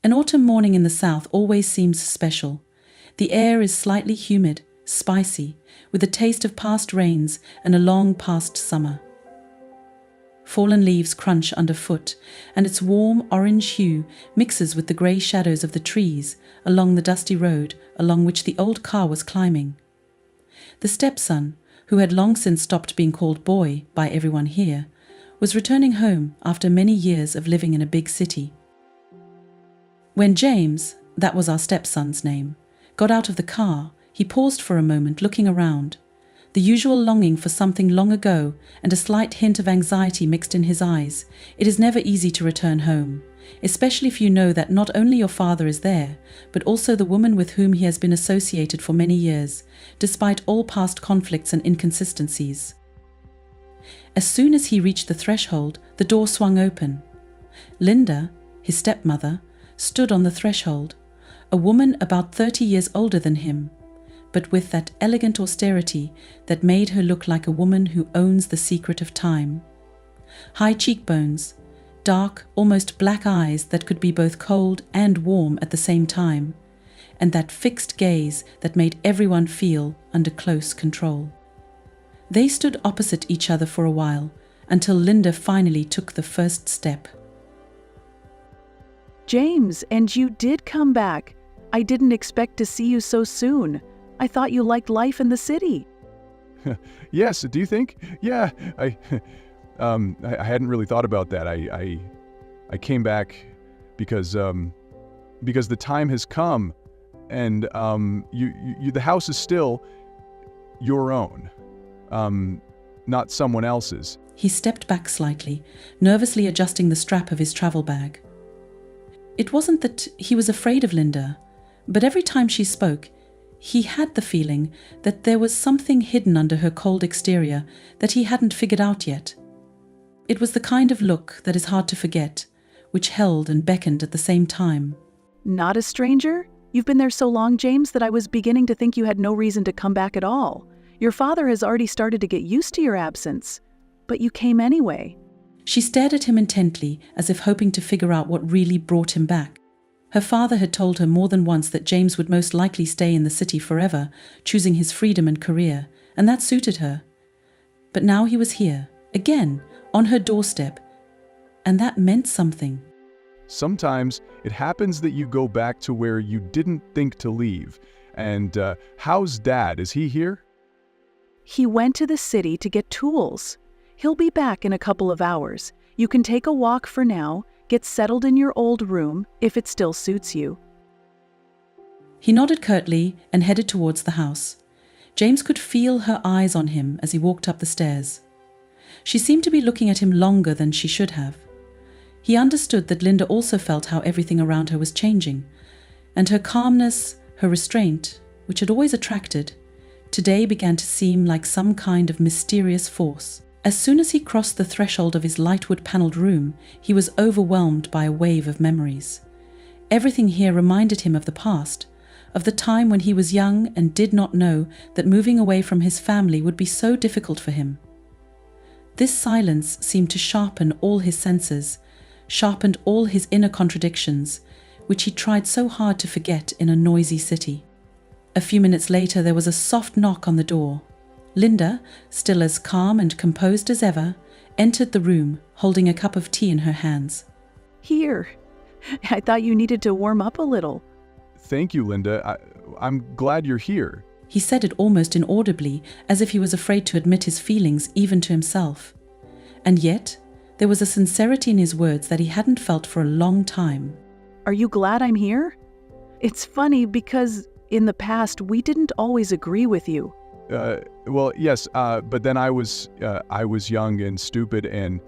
An autumn morning in the south always seems special. The air is slightly humid, spicy, with a taste of past rains and a long past summer. Fallen leaves crunch underfoot, and its warm orange hue mixes with the grey shadows of the trees along the dusty road along which the old car was climbing. The stepson, who had long since stopped being called boy by everyone here, was returning home after many years of living in a big city. When James, that was our stepson's name, got out of the car, he paused for a moment, looking around. The usual longing for something long ago and a slight hint of anxiety mixed in his eyes. It is never easy to return home, especially if you know that not only your father is there, but also the woman with whom he has been associated for many years, despite all past conflicts and inconsistencies. As soon as he reached the threshold, the door swung open. Linda, his stepmother, stood on the threshold, a woman about 30 years older than him, but with that elegant austerity that made her look like a woman who owns the secret of time. High cheekbones, dark, almost black eyes that could be both cold and warm at the same time, and that fixed gaze that made everyone feel under close control. They stood opposite each other for a while, until Linda finally took the first step. James, and you did come back. I didn't expect to see you so soon. I thought you liked life in the city. Yes, do you think? Yeah, I hadn't really thought about that. I came back because the time has come, and the house is still your own, not someone else's. He stepped back slightly, nervously adjusting the strap of his travel bag. It wasn't that he was afraid of Linda, but every time she spoke, he had the feeling that there was something hidden under her cold exterior that he hadn't figured out yet. It was the kind of look that is hard to forget, which held and beckoned at the same time. Not a stranger? You've been there so long, James, that I was beginning to think you had no reason to come back at all. Your father has already started to get used to your absence. But you came anyway. She stared at him intently, as if hoping to figure out what really brought him back. Her father had told her more than once that James would most likely stay in the city forever, choosing his freedom and career, and that suited her. But now he was here, again, on her doorstep, and that meant something. Sometimes it happens that you go back to where you didn't think to leave. And how's Dad? Is he here? He went to the city to get tools. He'll be back in a couple of hours. You can take a walk for now, get settled in your old room, if it still suits you. He nodded curtly and headed towards the house. James could feel her eyes on him as he walked up the stairs. She seemed to be looking at him longer than she should have. He understood that Linda also felt how everything around her was changing, and her calmness, her restraint, which had always attracted, today began to seem like some kind of mysterious force. As soon as he crossed the threshold of his lightwood-panelled room, he was overwhelmed by a wave of memories. Everything here reminded him of the past, of the time when he was young and did not know that moving away from his family would be so difficult for him. This silence seemed to sharpen all his senses, sharpened all his inner contradictions, which he tried so hard to forget in a noisy city. A few minutes later, there was a soft knock on the door. Linda, still as calm and composed as ever, entered the room, holding a cup of tea in her hands. Here. I thought you needed to warm up a little. Thank you, Linda. I'm glad you're here. He said it almost inaudibly, as if he was afraid to admit his feelings even to himself. And yet, there was a sincerity in his words that he hadn't felt for a long time. Are you glad I'm here? It's funny because in the past we didn't always agree with you. Well, yes, but then I was young and stupid, and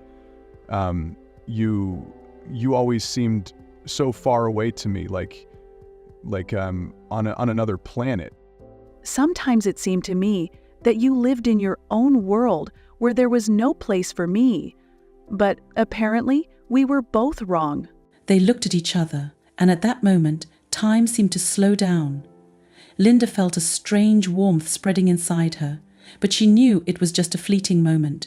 you always seemed so far away to me, like on another planet. Sometimes it seemed to me that you lived in your own world where there was no place for me. But apparently, we were both wrong. They looked at each other, and at that moment, time seemed to slow down. Linda felt a strange warmth spreading inside her, but she knew it was just a fleeting moment.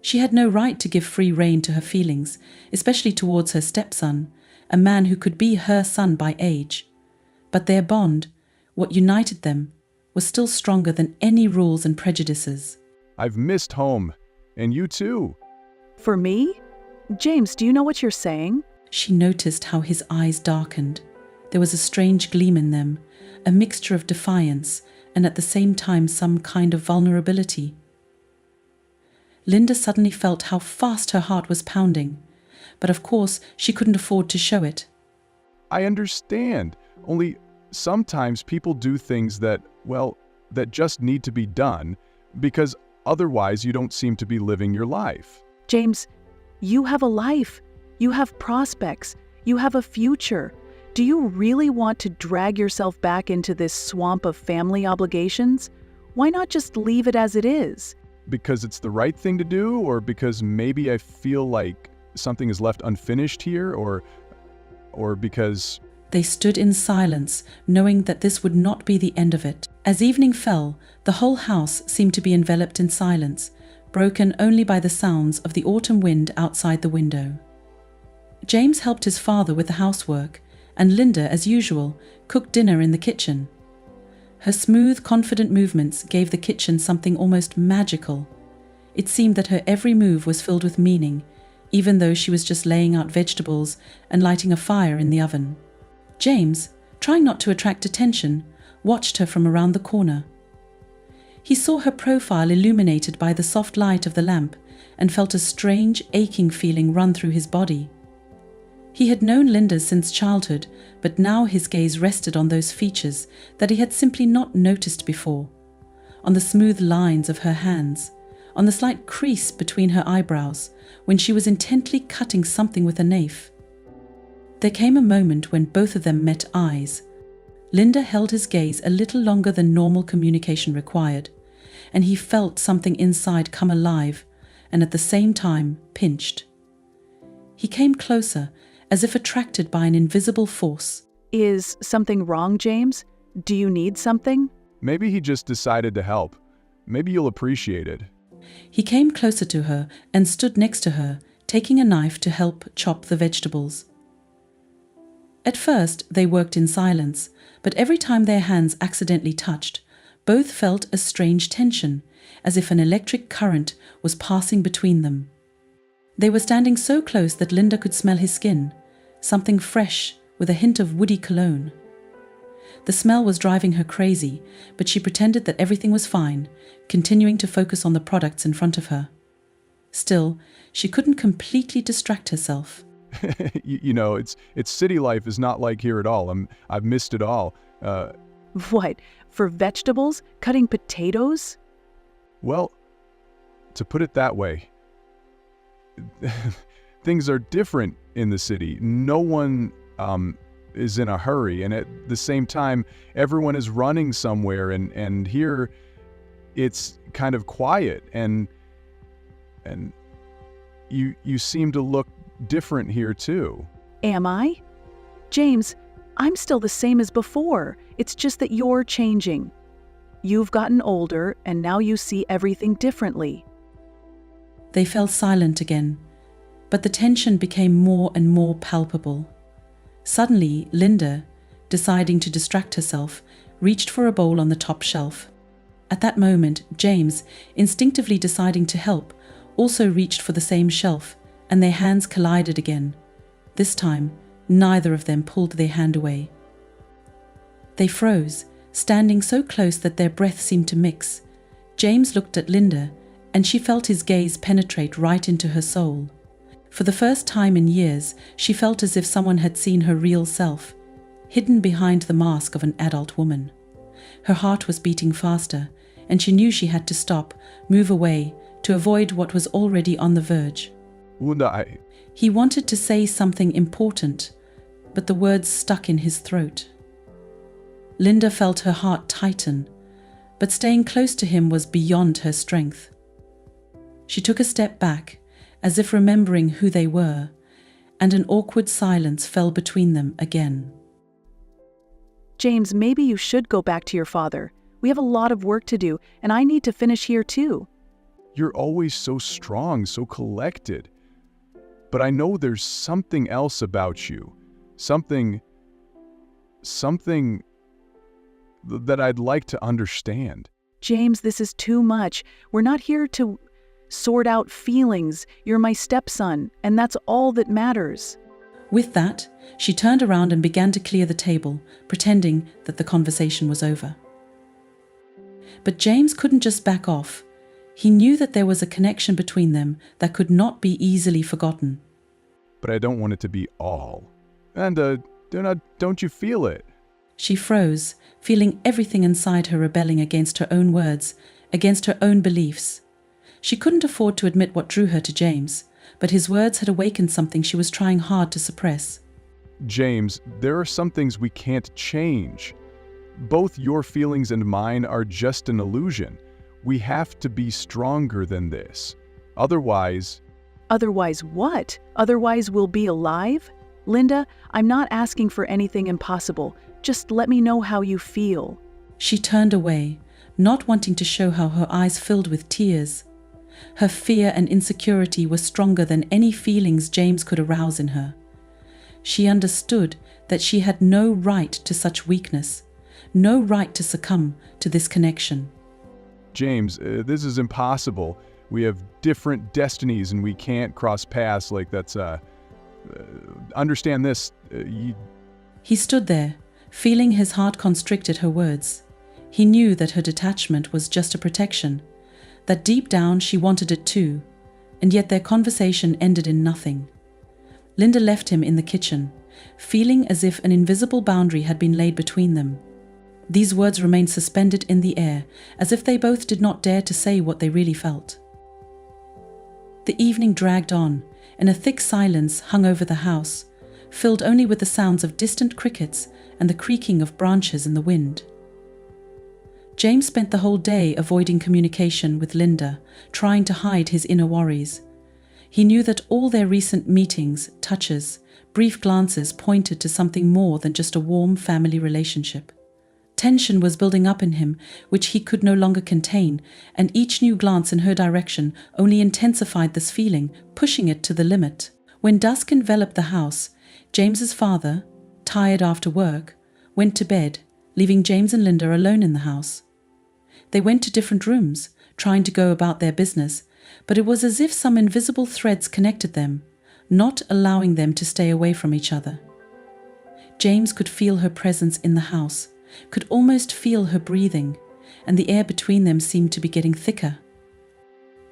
She had no right to give free rein to her feelings, especially towards her stepson, a man who could be her son by age. But their bond, what united them, was still stronger than any rules and prejudices. I've missed home. And you too. For me? James, do you know what you're saying? She noticed how his eyes darkened. There was a strange gleam in them, a mixture of defiance and at the same time some kind of vulnerability. Linda suddenly felt how fast her heart was pounding, but of course she couldn't afford to show it. I understand. Only sometimes people do things that just need to be done because otherwise you don't seem to be living your life. James, you have a life. You have prospects. You have a future. Do you really want to drag yourself back into this swamp of family obligations? Why not just leave it as it is? Because it's the right thing to do, or because maybe I feel like something is left unfinished here, or because... They stood in silence, knowing that this would not be the end of it. As evening fell, the whole house seemed to be enveloped in silence, broken only by the sounds of the autumn wind outside the window. James helped his father with the housework, and Linda, as usual, cooked dinner in the kitchen. Her smooth, confident movements gave the kitchen something almost magical. It seemed that her every move was filled with meaning, even though she was just laying out vegetables and lighting a fire in the oven. James, trying not to attract attention, watched her from around the corner. He saw her profile illuminated by the soft light of the lamp and felt a strange, aching feeling run through his body. He had known Linda since childhood, but now his gaze rested on those features that he had simply not noticed before, on the smooth lines of her hands, on the slight crease between her eyebrows when she was intently cutting something with a knife. There came a moment when both of them met eyes. Linda held his gaze a little longer than normal communication required, and he felt something inside come alive and at the same time pinched. He came closer, as if attracted by an invisible force. Is something wrong, James? Do you need something? Maybe he just decided to help. Maybe you'll appreciate it. He came closer to her and stood next to her, taking a knife to help chop the vegetables. At first, they worked in silence, but every time their hands accidentally touched, both felt a strange tension, as if an electric current was passing between them. They were standing so close that Linda could smell his skin, something fresh with a hint of woody cologne. The smell was driving her crazy, but she pretended that everything was fine, continuing to focus on the products in front of her. Still, she couldn't completely distract herself. It's city life is not like here at all. I've missed it all. What, for vegetables? Cutting potatoes? Well, to put it that way, things are different in the city. No one is in a hurry, and at the same time, everyone is running somewhere, and here it's kind of quiet, and you seem to look different here too. Am I? James, I'm still the same as before. It's just that you're changing. You've gotten older, and now you see everything differently. They fell silent again, but the tension became more and more palpable. Suddenly, Linda, deciding to distract herself, reached for a bowl on the top shelf. At that moment, James, instinctively deciding to help, also reached for the same shelf, and their hands collided again. This time, neither of them pulled their hand away. They froze, standing so close that their breath seemed to mix. James looked at Linda, and she felt his gaze penetrate right into her soul. For the first time in years, she felt as if someone had seen her real self, hidden behind the mask of an adult woman. Her heart was beating faster, and she knew she had to stop, move away, to avoid what was already on the verge. He wanted to say something important, but the words stuck in his throat. Linda felt her heart tighten, but staying close to him was beyond her strength. She took a step back, as if remembering who they were, and an awkward silence fell between them again. James, maybe you should go back to your father. We have a lot of work to do, and I need to finish here too. You're always so strong, so collected. But I know there's something else about you. Something that I'd like to understand. James, this is too much. We're not here to sort out feelings. You're my stepson, and that's all that matters. With that, she turned around and began to clear the table, pretending that the conversation was over. But James couldn't just back off. He knew that there was a connection between them that could not be easily forgotten. But I don't want it to be all. And, don't you feel it? She froze, feeling everything inside her rebelling against her own words, against her own beliefs. She couldn't afford to admit what drew her to James, but his words had awakened something she was trying hard to suppress. James, there are some things we can't change. Both your feelings and mine are just an illusion. We have to be stronger than this. Otherwise... Otherwise what? Otherwise we'll be alive? Linda, I'm not asking for anything impossible. Just let me know how you feel. She turned away, not wanting to show how her eyes filled with tears. Her fear and insecurity were stronger than any feelings James could arouse in her. She understood that she had no right to such weakness, no right to succumb to this connection. James, this is impossible. We have different destinies and we can't cross paths like that's, understand this, He stood there, feeling his heart constrict at her words. He knew that her detachment was just a protection, that deep down she wanted it too, and yet their conversation ended in nothing. Linda left him in the kitchen, feeling as if an invisible boundary had been laid between them. These words remained suspended in the air, as if they both did not dare to say what they really felt. The evening dragged on, and a thick silence hung over the house, filled only with the sounds of distant crickets and the creaking of branches in the wind. James spent the whole day avoiding communication with Linda, trying to hide his inner worries. He knew that all their recent meetings, touches, brief glances pointed to something more than just a warm family relationship. Tension was building up in him, which he could no longer contain, and each new glance in her direction only intensified this feeling, pushing it to the limit. When dusk enveloped the house, James's father, tired after work, went to bed, leaving James and Linda alone in the house. They went to different rooms, trying to go about their business, but it was as if some invisible threads connected them, not allowing them to stay away from each other. James could feel her presence in the house, could almost feel her breathing, and the air between them seemed to be getting thicker.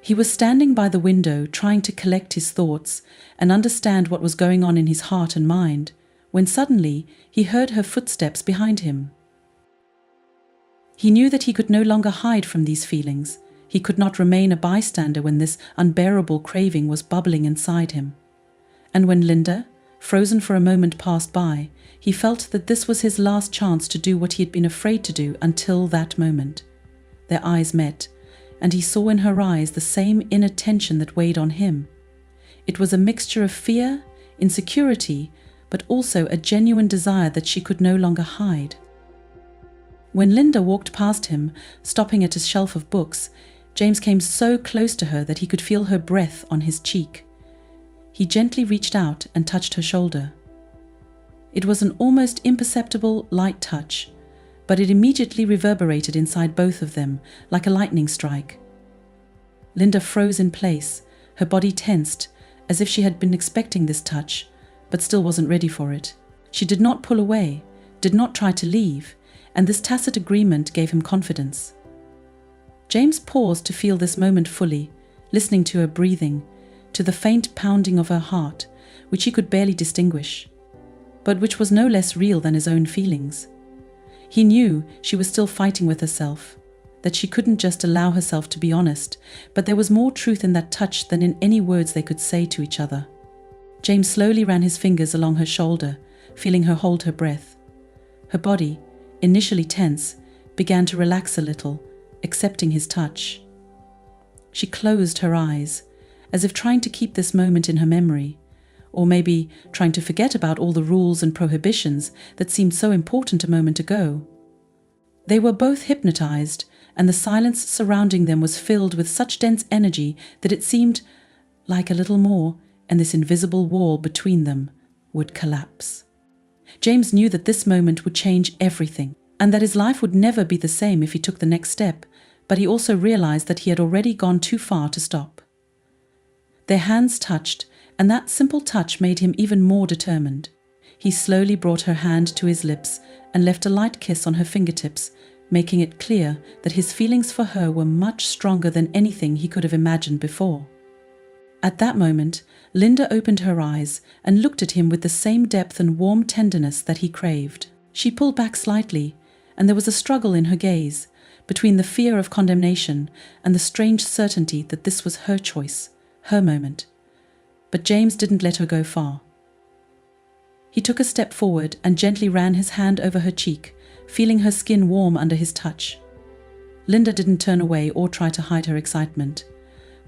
He was standing by the window trying to collect his thoughts and understand what was going on in his heart and mind, when suddenly he heard her footsteps behind him. He knew that he could no longer hide from these feelings. He could not remain a bystander when this unbearable craving was bubbling inside him. And when Linda, frozen for a moment, passed by, he felt that this was his last chance to do what he had been afraid to do until that moment. Their eyes met, and he saw in her eyes the same inner tension that weighed on him. It was a mixture of fear, insecurity, but also a genuine desire that she could no longer hide. When Linda walked past him, stopping at a shelf of books, James came so close to her that he could feel her breath on his cheek. He gently reached out and touched her shoulder. It was an almost imperceptible, light touch, but it immediately reverberated inside both of them like a lightning strike. Linda froze in place, her body tensed, as if she had been expecting this touch, but still wasn't ready for it. She did not pull away, did not try to leave, and this tacit agreement gave him confidence. James paused to feel this moment fully, listening to her breathing, to the faint pounding of her heart, which he could barely distinguish, but which was no less real than his own feelings. He knew she was still fighting with herself, that she couldn't just allow herself to be honest, but there was more truth in that touch than in any words they could say to each other. James slowly ran his fingers along her shoulder, feeling her hold her breath. Her body, initially tense, began to relax a little, accepting his touch. She closed her eyes, as if trying to keep this moment in her memory, or maybe trying to forget about all the rules and prohibitions that seemed so important a moment ago. They were both hypnotized, and the silence surrounding them was filled with such dense energy that it seemed like a little more, and this invisible wall between them would collapse. James knew that this moment would change everything, and that his life would never be the same if he took the next step, but he also realized that he had already gone too far to stop. Their hands touched, and that simple touch made him even more determined. He slowly brought her hand to his lips and left a light kiss on her fingertips, making it clear that his feelings for her were much stronger than anything he could have imagined before. At that moment, Linda opened her eyes and looked at him with the same depth and warm tenderness that he craved. She pulled back slightly, and there was a struggle in her gaze between the fear of condemnation and the strange certainty that this was her choice, her moment. But James didn't let her go far. He took a step forward and gently ran his hand over her cheek, feeling her skin warm under his touch. Linda didn't turn away or try to hide her excitement.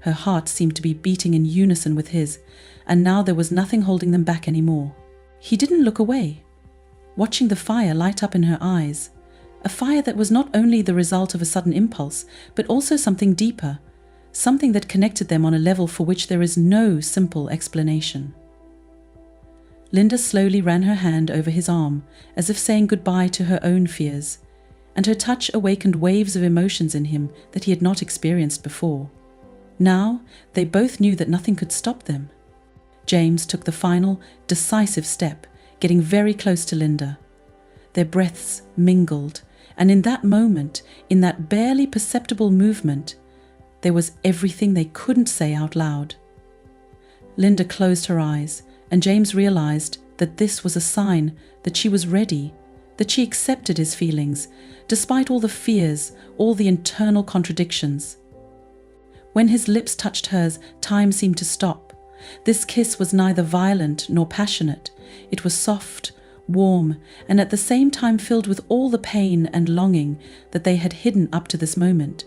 Her heart seemed to be beating in unison with his, and now there was nothing holding them back anymore. He didn't look away, watching the fire light up in her eyes, a fire that was not only the result of a sudden impulse, but also something deeper, something that connected them on a level for which there is no simple explanation. Linda slowly ran her hand over his arm, as if saying goodbye to her own fears, and her touch awakened waves of emotions in him that he had not experienced before. Now, they both knew that nothing could stop them. James took the final, decisive step, getting very close to Linda. Their breaths mingled, and in that moment, in that barely perceptible movement, there was everything they couldn't say out loud. Linda closed her eyes, and James realized that this was a sign that she was ready, that she accepted his feelings, despite all the fears, all the internal contradictions. When his lips touched hers, time seemed to stop. This kiss was neither violent nor passionate. It was soft, warm, and at the same time filled with all the pain and longing that they had hidden up to this moment.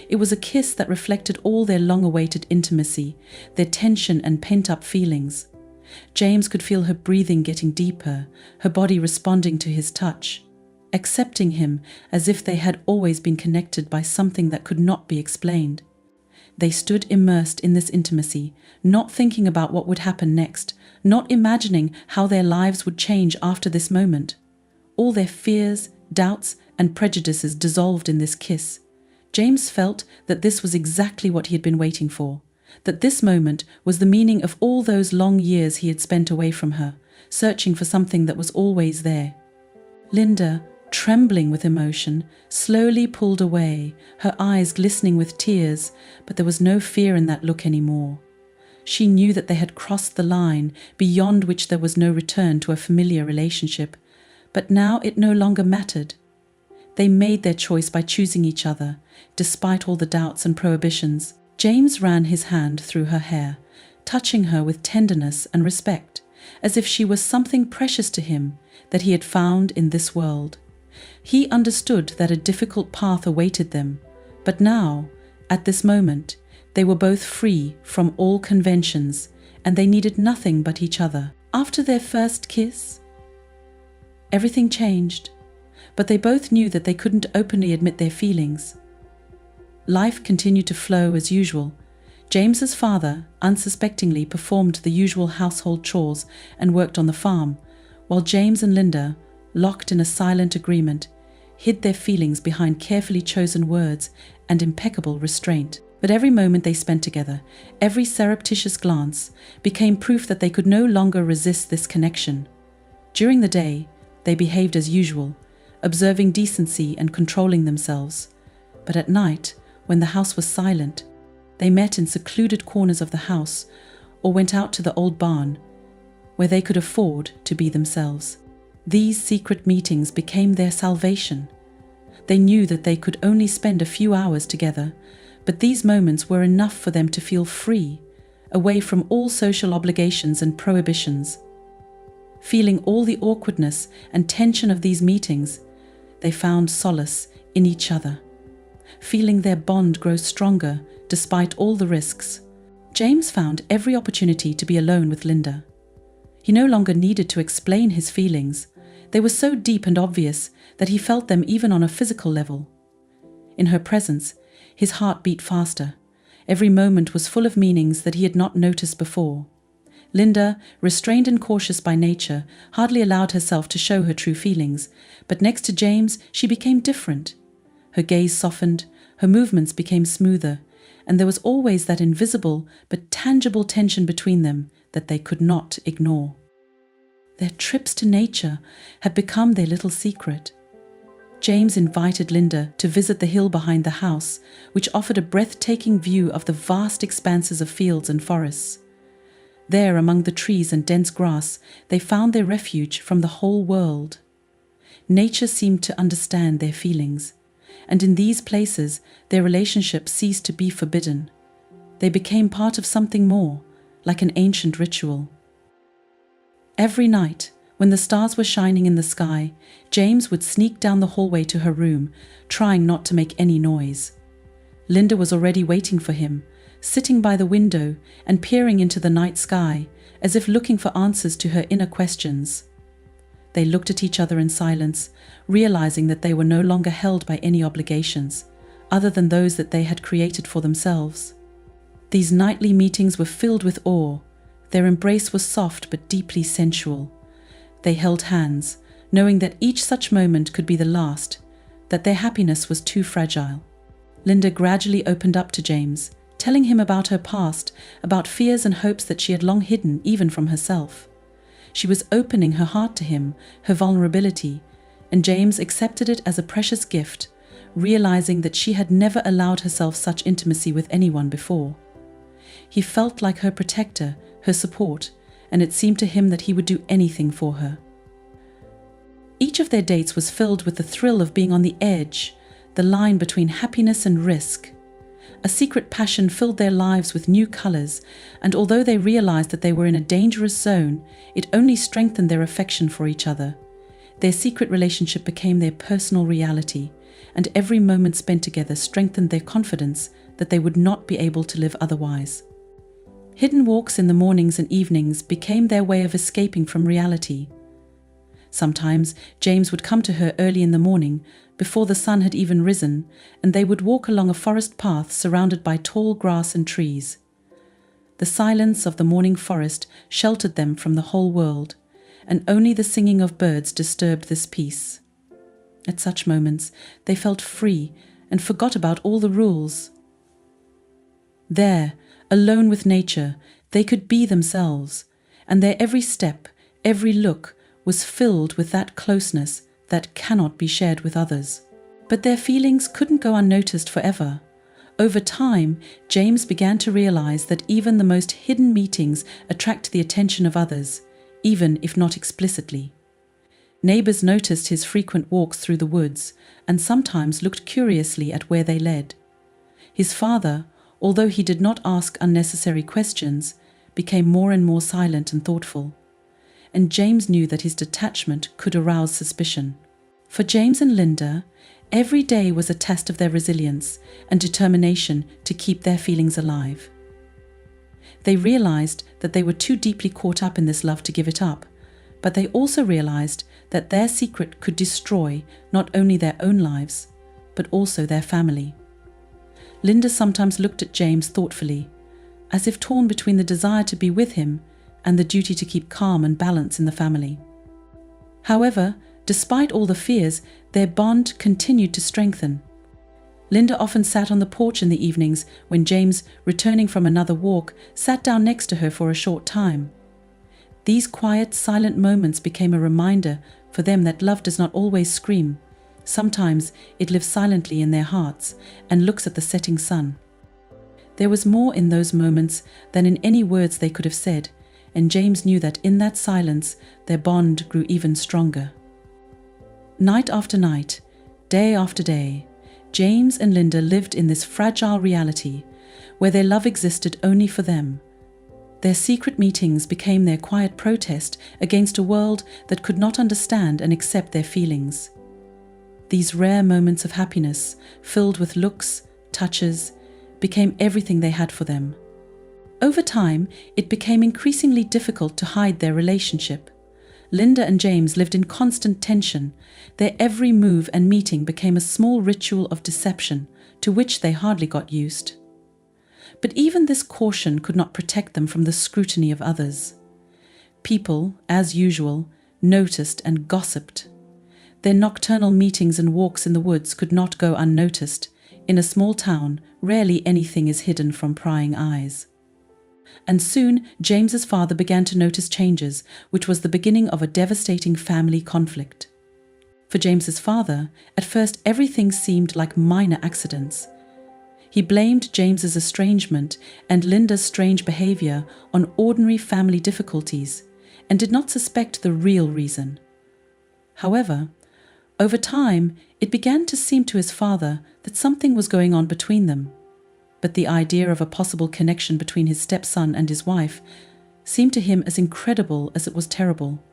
It was a kiss that reflected all their long-awaited intimacy, their tension and pent-up feelings. James could feel her breathing getting deeper, her body responding to his touch, accepting him as if they had always been connected by something that could not be explained. They stood immersed in this intimacy, not thinking about what would happen next, not imagining how their lives would change after this moment. All their fears, doubts, and prejudices dissolved in this kiss. James felt that this was exactly what he had been waiting for, that this moment was the meaning of all those long years he had spent away from her, searching for something that was always there. Linda, trembling with emotion, slowly pulled away, her eyes glistening with tears, but there was no fear in that look anymore. She knew that they had crossed the line beyond which there was no return to a familiar relationship, but now it no longer mattered. They made their choice by choosing each other, despite all the doubts and prohibitions. James ran his hand through her hair, touching her with tenderness and respect, as if she was something precious to him that he had found in this world. He understood that a difficult path awaited them, but now, at this moment, they were both free from all conventions, and they needed nothing but each other. After their first kiss, everything changed, but they both knew that they couldn't openly admit their feelings. Life continued to flow as usual. James's father unsuspectingly performed the usual household chores and worked on the farm, while James and Linda, locked in a silent agreement, hid their feelings behind carefully chosen words and impeccable restraint. But every moment they spent together, every surreptitious glance, became proof that they could no longer resist this connection. During the day, they behaved as usual, observing decency and controlling themselves. But at night, when the house was silent, they met in secluded corners of the house or went out to the old barn, where they could afford to be themselves. These secret meetings became their salvation. They knew that they could only spend a few hours together, but these moments were enough for them to feel free, away from all social obligations and prohibitions. Feeling all the awkwardness and tension of these meetings, they found solace in each other, feeling their bond grow stronger despite all the risks. James found every opportunity to be alone with Linda. He no longer needed to explain his feelings. They were so deep and obvious that he felt them even on a physical level. In her presence, his heart beat faster. Every moment was full of meanings that he had not noticed before. Linda, restrained and cautious by nature, hardly allowed herself to show her true feelings, but next to James she became different. Her gaze softened, her movements became smoother, and there was always that invisible but tangible tension between them that they could not ignore. Their trips to nature had become their little secret. James invited Linda to visit the hill behind the house, which offered a breathtaking view of the vast expanses of fields and forests. There, among the trees and dense grass, they found their refuge from the whole world. Nature seemed to understand their feelings, and in these places their relationship ceased to be forbidden. They became part of something more, like an ancient ritual. Every night, when the stars were shining in the sky, James would sneak down the hallway to her room, trying not to make any noise. Linda was already waiting for him, sitting by the window and peering into the night sky, as if looking for answers to her inner questions. They looked at each other in silence, realizing that they were no longer held by any obligations, other than those that they had created for themselves. These nightly meetings were filled with awe. Their embrace was soft but deeply sensual. They held hands, knowing that each such moment could be the last, that their happiness was too fragile. Linda gradually opened up to James, telling him about her past, about fears and hopes that she had long hidden even from herself. She was opening her heart to him, her vulnerability, and James accepted it as a precious gift, realizing that she had never allowed herself such intimacy with anyone before. He felt like her protector, her support, and it seemed to him that he would do anything for her. Each of their dates was filled with the thrill of being on the edge, the line between happiness and risk. A secret passion filled their lives with new colors, and although they realized that they were in a dangerous zone, it only strengthened their affection for each other. Their secret relationship became their personal reality, and every moment spent together strengthened their confidence that they would not be able to live otherwise. Hidden walks in the mornings and evenings became their way of escaping from reality. Sometimes James would come to her early in the morning, before the sun had even risen, and they would walk along a forest path surrounded by tall grass and trees. The silence of the morning forest sheltered them from the whole world, and only the singing of birds disturbed this peace. At such moments, they felt free and forgot about all the rules. There, alone with nature, they could be themselves, and their every step, every look, was filled with that closeness that cannot be shared with others. But their feelings couldn't go unnoticed forever. Over time, James began to realize that even the most hidden meetings attract the attention of others, even if not explicitly. Neighbors noticed his frequent walks through the woods and sometimes looked curiously at where they led. His father, although he did not ask unnecessary questions, became more and more silent and thoughtful. And James knew that his detachment could arouse suspicion. For James and Linda, every day was a test of their resilience and determination to keep their feelings alive. They realized that they were too deeply caught up in this love to give it up, but they also realized that their secret could destroy not only their own lives, but also their family. Linda sometimes looked at James thoughtfully, as if torn between the desire to be with him and the duty to keep calm and balance in the family. However, despite all the fears, their bond continued to strengthen. Linda often sat on the porch in the evenings when James, returning from another walk, sat down next to her for a short time. These quiet, silent moments became a reminder for them that love does not always scream. Sometimes it lives silently in their hearts and looks at the setting sun. There was more in those moments than in any words they could have said, and James knew that in that silence their bond grew even stronger. Night after night, day after day, James and Linda lived in this fragile reality where their love existed only for them. Their secret meetings became their quiet protest against a world that could not understand and accept their feelings. These rare moments of happiness, filled with looks, touches, became everything they had for them. Over time, it became increasingly difficult to hide their relationship. Linda and James lived in constant tension. Their every move and meeting became a small ritual of deception to which they hardly got used. But even this caution could not protect them from the scrutiny of others. People, as usual, noticed and gossiped. Their nocturnal meetings and walks in the woods could not go unnoticed. In a small town, rarely anything is hidden from prying eyes. And soon, James's father began to notice changes, which was the beginning of a devastating family conflict. For James's father, at first everything seemed like minor accidents. He blamed James's estrangement and Linda's strange behavior on ordinary family difficulties and did not suspect the real reason. However, over time, it began to seem to his father that something was going on between them. But the idea of a possible connection between his stepson and his wife seemed to him as incredible as it was terrible.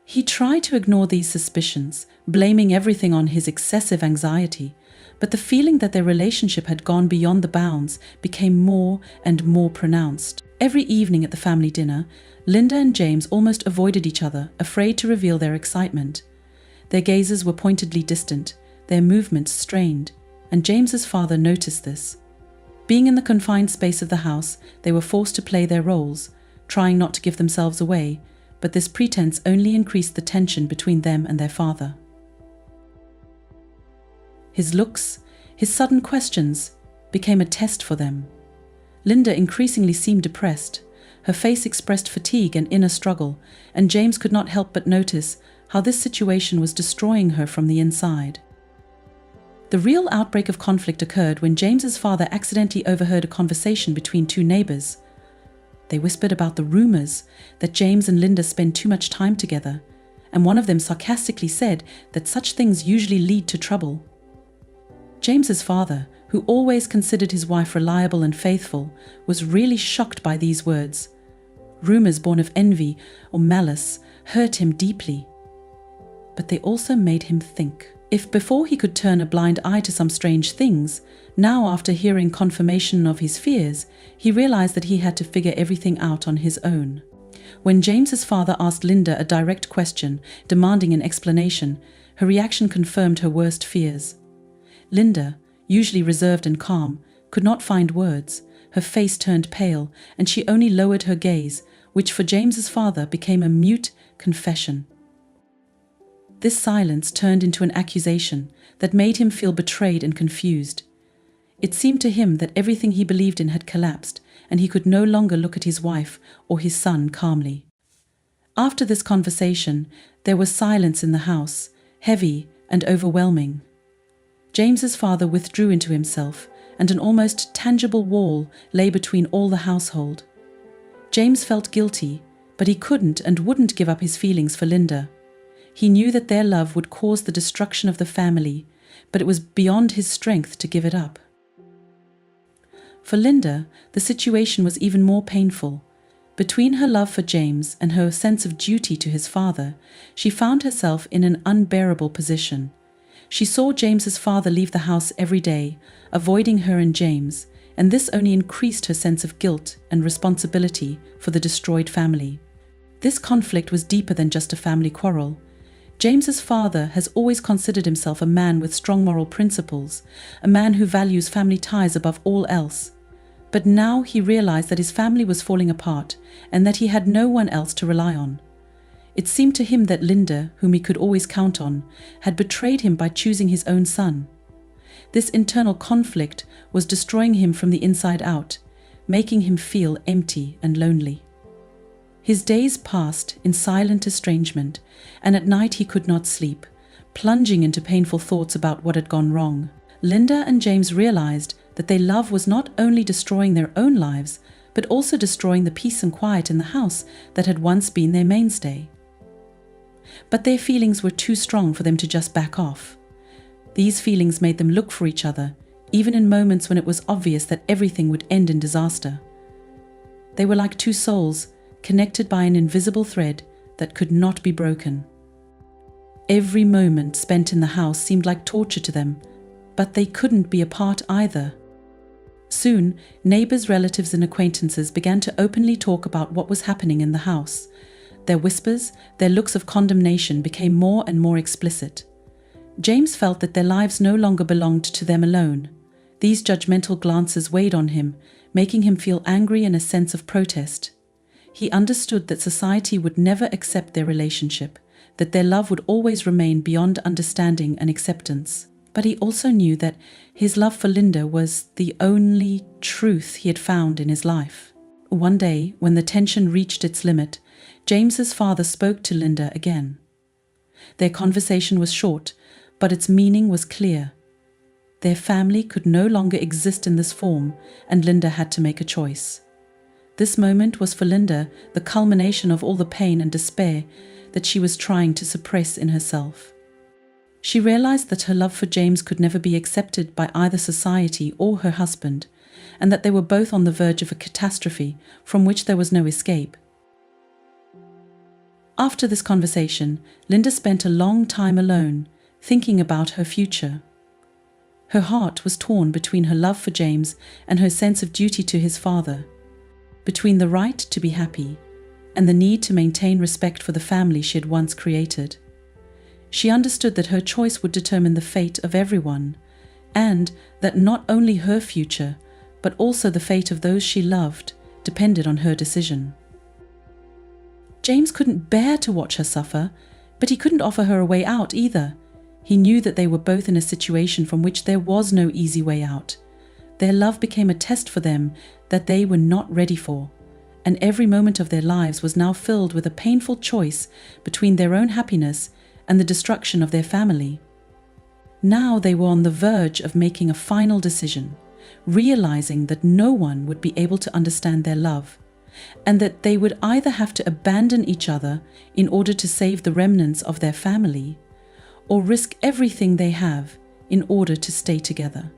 He tried to ignore these suspicions, blaming everything on his excessive anxiety, but the feeling that their relationship had gone beyond the bounds became more and more pronounced. Every evening at the family dinner, Linda and James almost avoided each other, afraid to reveal their excitement. Their gazes were pointedly distant, their movements strained, and James's father noticed this. Being in the confined space of the house, they were forced to play their roles, trying not to give themselves away, but this pretense only increased the tension between them and their father. His looks, his sudden questions, became a test for them. Linda increasingly seemed depressed. Her face expressed fatigue and inner struggle, and James could not help but notice how this situation was destroying her from the inside. The real outbreak of conflict occurred when James's father accidentally overheard a conversation between two neighbors. They whispered about the rumors that James and Linda spend too much time together, and one of them sarcastically said that such things usually lead to trouble. James's father, who always considered his wife reliable and faithful, was really shocked by these words. Rumors born of envy or malice hurt him deeply. But they also made him think. If before he could turn a blind eye to some strange things, now after hearing confirmation of his fears, he realized that he had to figure everything out on his own. When James's father asked Linda a direct question, demanding an explanation, her reaction confirmed her worst fears. Linda, usually reserved and calm, could not find words. Her face turned pale, and she only lowered her gaze, which for James's father became a mute confession. This silence turned into an accusation that made him feel betrayed and confused. It seemed to him that everything he believed in had collapsed, and he could no longer look at his wife or his son calmly. After this conversation, there was silence in the house, heavy and overwhelming. James's father withdrew into himself, and an almost tangible wall lay between all the household. James felt guilty, but he couldn't and wouldn't give up his feelings for Linda. He knew that their love would cause the destruction of the family, but it was beyond his strength to give it up. For Linda, the situation was even more painful. Between her love for James and her sense of duty to his father, she found herself in an unbearable position. She saw James's father leave the house every day, avoiding her and James, and this only increased her sense of guilt and responsibility for the destroyed family. This conflict was deeper than just a family quarrel. James's father has always considered himself a man with strong moral principles, a man who values family ties above all else. But now he realized that his family was falling apart and that he had no one else to rely on. It seemed to him that Linda, whom he could always count on, had betrayed him by choosing his own son. This internal conflict was destroying him from the inside out, making him feel empty and lonely. His days passed in silent estrangement, and at night he could not sleep, plunging into painful thoughts about what had gone wrong. Linda and James realized that their love was not only destroying their own lives, but also destroying the peace and quiet in the house that had once been their mainstay. But their feelings were too strong for them to just back off. These feelings made them look for each other, even in moments when it was obvious that everything would end in disaster. They were like two souls, connected by an invisible thread that could not be broken. Every moment spent in the house seemed like torture to them, but they couldn't be apart either. Soon, neighbors, relatives, and acquaintances began to openly talk about what was happening in the house. Their whispers, their looks of condemnation became more and more explicit. James felt that their lives no longer belonged to them alone. These judgmental glances weighed on him, making him feel angry and a sense of protest. He understood that society would never accept their relationship, that their love would always remain beyond understanding and acceptance. But he also knew that his love for Linda was the only truth he had found in his life. One day, when the tension reached its limit, James's father spoke to Linda again. Their conversation was short, but its meaning was clear. Their family could no longer exist in this form, and Linda had to make a choice. This moment was for Linda the culmination of all the pain and despair that she was trying to suppress in herself. She realized that her love for James could never be accepted by either society or her husband, and that they were both on the verge of a catastrophe from which there was no escape. After this conversation, Linda spent a long time alone, thinking about her future. Her heart was torn between her love for James and her sense of duty to his father, between the right to be happy and the need to maintain respect for the family she had once created. She understood that her choice would determine the fate of everyone, and that not only her future, but also the fate of those she loved, depended on her decision. James couldn't bear to watch her suffer, but he couldn't offer her a way out either. He knew that they were both in a situation from which there was no easy way out. Their love became a test for them that they were not ready for, and every moment of their lives was now filled with a painful choice between their own happiness and the destruction of their family. Now they were on the verge of making a final decision, realizing that no one would be able to understand their love, and that they would either have to abandon each other in order to save the remnants of their family, or risk everything they have in order to stay together.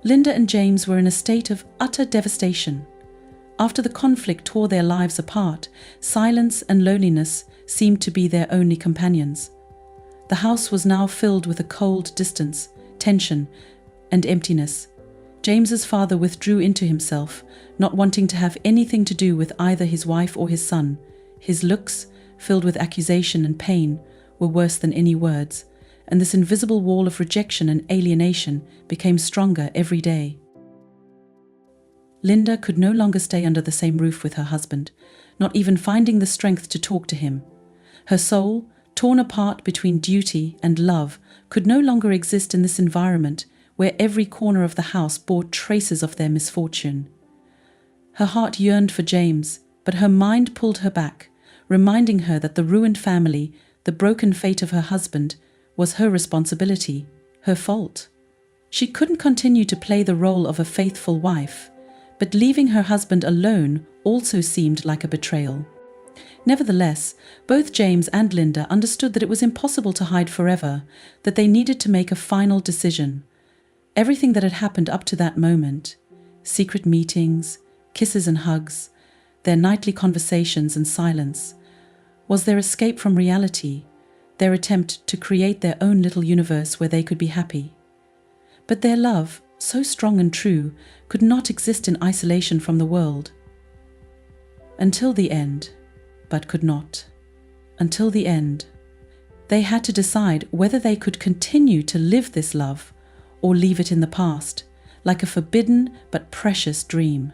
Linda and James were in a state of utter devastation. After the conflict tore their lives apart, silence and loneliness seemed to be their only companions. The house was now filled with a cold distance, tension, and emptiness. James's father withdrew into himself, not wanting to have anything to do with either his wife or his son. His looks, filled with accusation and pain, were worse than any words, and this invisible wall of rejection and alienation became stronger every day. Linda could no longer stay under the same roof with her husband, not even finding the strength to talk to him. Her soul, torn apart between duty and love, could no longer exist in this environment where every corner of the house bore traces of their misfortune. Her heart yearned for James, but her mind pulled her back, reminding her that the ruined family, the broken fate of her husband, was her responsibility, her fault. She couldn't continue to play the role of a faithful wife, but leaving her husband alone also seemed like a betrayal. Nevertheless, both James and Linda understood that it was impossible to hide forever, that they needed to make a final decision. Everything that had happened up to that moment, secret meetings, kisses and hugs, their nightly conversations and silence, was their escape from reality, their attempt to create their own little universe where they could be happy. But their love, so strong and true, could not exist in isolation from the world. Until the end, but could not. Until the end, they had to decide whether they could continue to live this love or leave it in the past, like a forbidden but precious dream.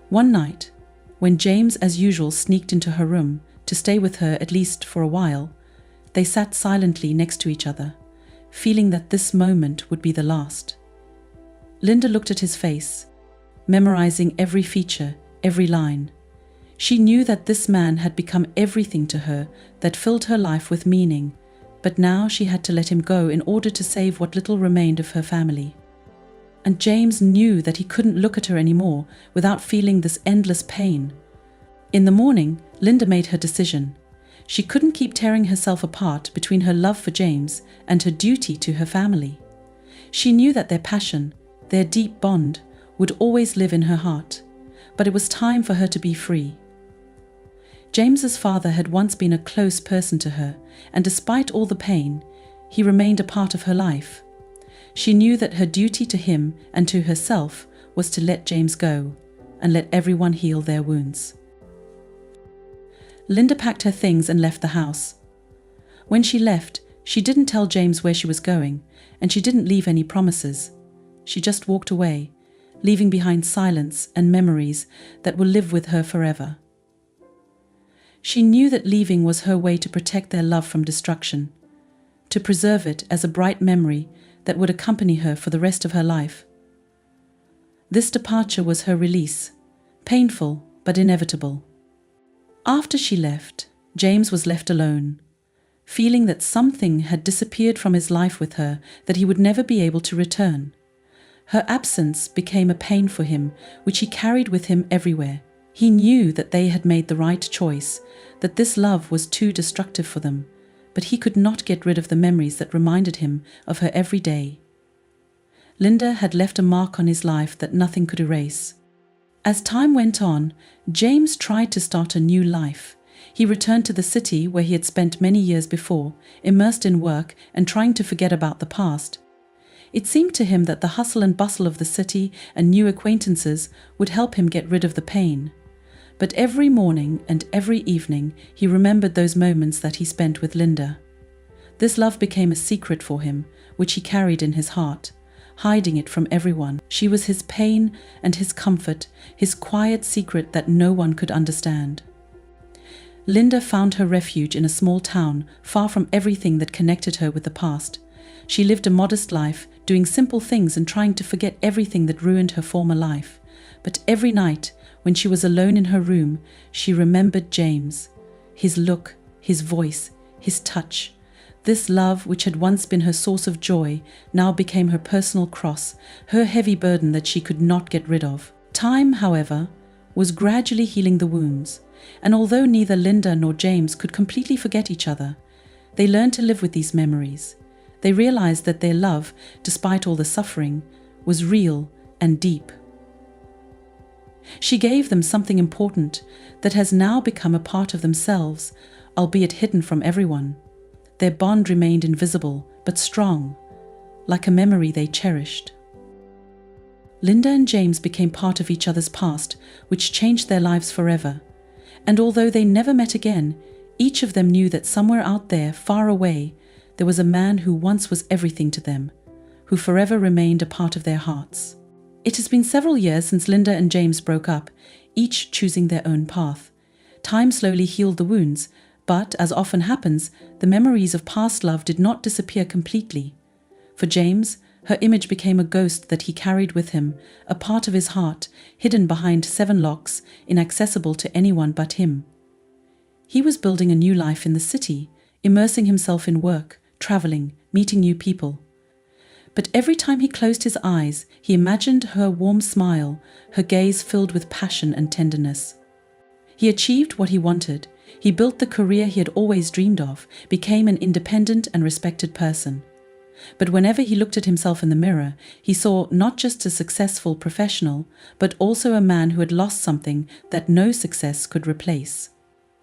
One night, when James as usual sneaked into her room to stay with her at least for a while, they sat silently next to each other, feeling that this moment would be the last. Linda looked at his face, memorizing every feature, every line. She knew that this man had become everything to her that filled her life with meaning, but now she had to let him go in order to save what little remained of her family. And James knew that he couldn't look at her anymore without feeling this endless pain. In the morning, Linda made her decision. She couldn't keep tearing herself apart between her love for James and her duty to her family. She knew that their passion, their deep bond, would always live in her heart, but it was time for her to be free. James's father had once been a close person to her, and despite all the pain, he remained a part of her life. She knew that her duty to him and to herself was to let James go and let everyone heal their wounds. Linda packed her things and left the house. When she left, she didn't tell James where she was going, and she didn't leave any promises. She just walked away, leaving behind silence and memories that will live with her forever. She knew that leaving was her way to protect their love from destruction, to preserve it as a bright memory that would accompany her for the rest of her life. This departure was her release, painful but inevitable. After she left, James was left alone, feeling that something had disappeared from his life with her that he would never be able to return. Her absence became a pain for him, which he carried with him everywhere. He knew that they had made the right choice, that this love was too destructive for them, but he could not get rid of the memories that reminded him of her every day. Linda had left a mark on his life that nothing could erase. As time went on, James tried to start a new life. He returned to the city where he had spent many years before, immersed in work and trying to forget about the past. It seemed to him that the hustle and bustle of the city and new acquaintances would help him get rid of the pain. But every morning and every evening he remembered those moments that he spent with Linda. This love became a secret for him, which he carried in his heart, hiding it from everyone. She was his pain and his comfort, his quiet secret that no one could understand. Linda found her refuge in a small town, far from everything that connected her with the past. She lived a modest life, doing simple things and trying to forget everything that ruined her former life. But every night, when she was alone in her room, she remembered James, his look, his voice, his touch. This love, which had once been her source of joy, now became her personal cross, her heavy burden that she could not get rid of. Time, however, was gradually healing the wounds, and although neither Linda nor James could completely forget each other, they learned to live with these memories. They realized that their love, despite all the suffering, was real and deep. She gave them something important that has now become a part of themselves, albeit hidden from everyone. Their bond remained invisible but strong, like a memory they cherished. Linda and James became part of each other's past, which changed their lives forever. And although they never met again, each of them knew that somewhere out there, far away, there was a man who once was everything to them, who forever remained a part of their hearts. It has been several years since Linda and James broke up, each choosing their own path. Time slowly healed the wounds, but, as often happens, the memories of past love did not disappear completely. For James, her image became a ghost that he carried with him, a part of his heart, hidden behind 7 locks, inaccessible to anyone but him. He was building a new life in the city, immersing himself in work, traveling, meeting new people. But every time he closed his eyes, he imagined her warm smile, her gaze filled with passion and tenderness. He achieved what he wanted. He built the career he had always dreamed of, became an independent and respected person. But whenever he looked at himself in the mirror, he saw not just a successful professional, but also a man who had lost something that no success could replace.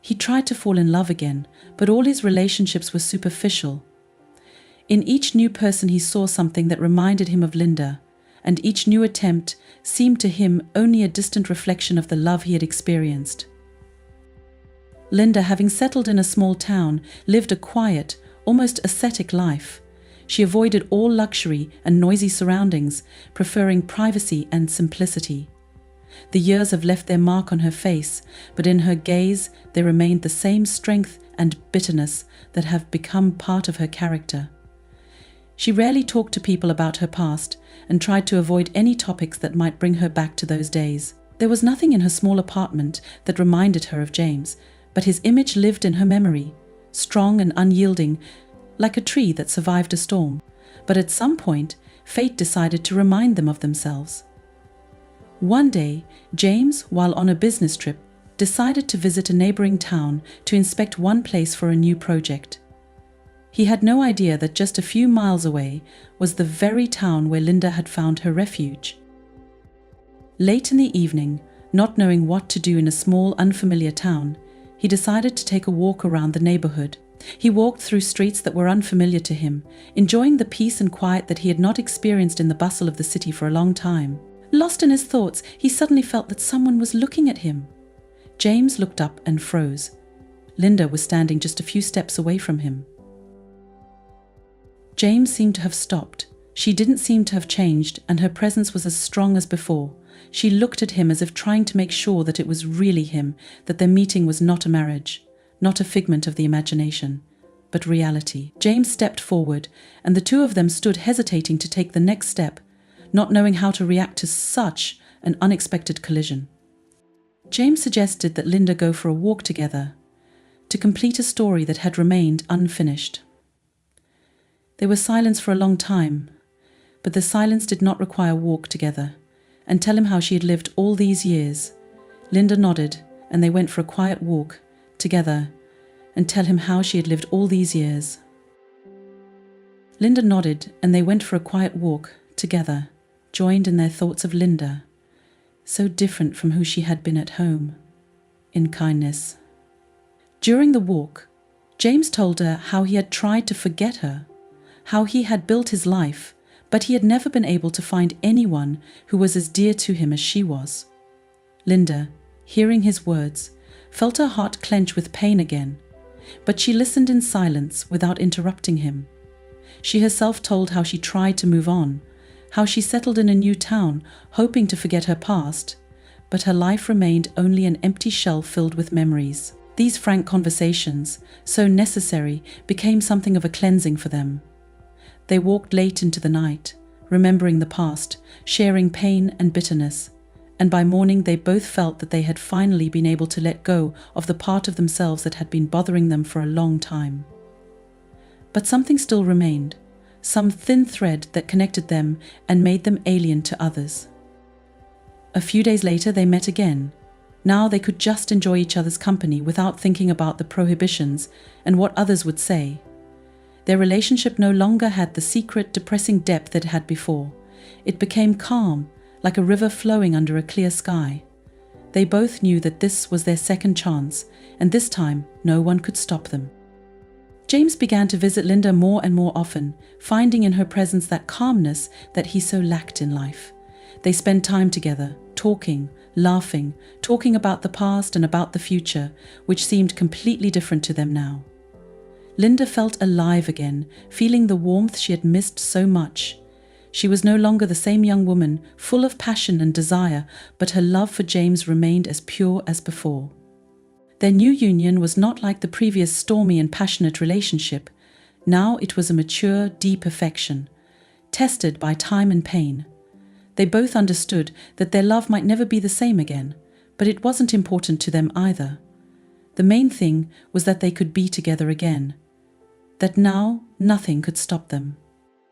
He tried to fall in love again, but all his relationships were superficial. In each new person he saw something that reminded him of Linda, and each new attempt seemed to him only a distant reflection of the love he had experienced. Linda, having settled in a small town, lived a quiet, almost ascetic life. She avoided all luxury and noisy surroundings, preferring privacy and simplicity. The years have left their mark on her face, but in her gaze there remained the same strength and bitterness that have become part of her character. She rarely talked to people about her past and tried to avoid any topics that might bring her back to those days. There was nothing in her small apartment that reminded her of James, but his image lived in her memory, strong and unyielding, like a tree that survived a storm. But at some point, fate decided to remind them of themselves. One day, James, while on a business trip, decided to visit a neighboring town to inspect one place for a new project. He had no idea that just a few miles away was the very town where Linda had found her refuge. Late in the evening, not knowing what to do in a small, unfamiliar town, he decided to take a walk around the neighborhood. He walked through streets that were unfamiliar to him, enjoying the peace and quiet that he had not experienced in the bustle of the city for a long time. Lost in his thoughts, he suddenly felt that someone was looking at him. James looked up and froze. Linda was standing just a few steps away from him. James seemed to have stopped, She didn't seem to have changed, and her presence was as strong as before. She looked at him as if trying to make sure that it was really him, that their meeting was not a marriage, not a figment of the imagination, but reality. James stepped forward, and the two of them stood hesitating to take the next step, not knowing how to react to such an unexpected collision. James suggested that Linda go for a walk together, to complete a story that had remained unfinished. There was silence for a long time, but the silence did not require a walk together, and tell him how she had lived all these years. Linda nodded, and they went for a quiet walk together, and tell him how she had lived all these years. Linda nodded, and they went for a quiet walk together, joined in their thoughts of Linda, so different from who she had been at home, in kindness. During the walk, James told her how he had tried to forget her, how he had built his life, but he had never been able to find anyone who was as dear to him as she was. Linda, hearing his words, felt her heart clench with pain again, but she listened in silence without interrupting him. She herself told how she tried to move on, how she settled in a new town, hoping to forget her past, but her life remained only an empty shell filled with memories. These frank conversations, so necessary, became something of a cleansing for them. They walked late into the night, remembering the past, sharing pain and bitterness, and by morning they both felt that they had finally been able to let go of the part of themselves that had been bothering them for a long time. But something still remained, some thin thread that connected them and made them alien to others. A few days later they met again. Now they could just enjoy each other's company without thinking about the prohibitions and what others would say. Their relationship no longer had the secret, depressing depth it had before. It became calm, like a river flowing under a clear sky. They both knew that this was their second chance, and this time no one could stop them. James began to visit Linda more and more often, finding in her presence that calmness that he so lacked in life. They spent time together, talking, laughing, talking about the past and about the future, which seemed completely different to them now. Linda felt alive again, feeling the warmth she had missed so much. She was no longer the same young woman, full of passion and desire, but her love for James remained as pure as before. Their new union was not like the previous stormy and passionate relationship. Now it was a mature, deep affection, tested by time and pain. They both understood that their love might never be the same again, but it wasn't important to them either. The main thing was that they could be together again, that now nothing could stop them.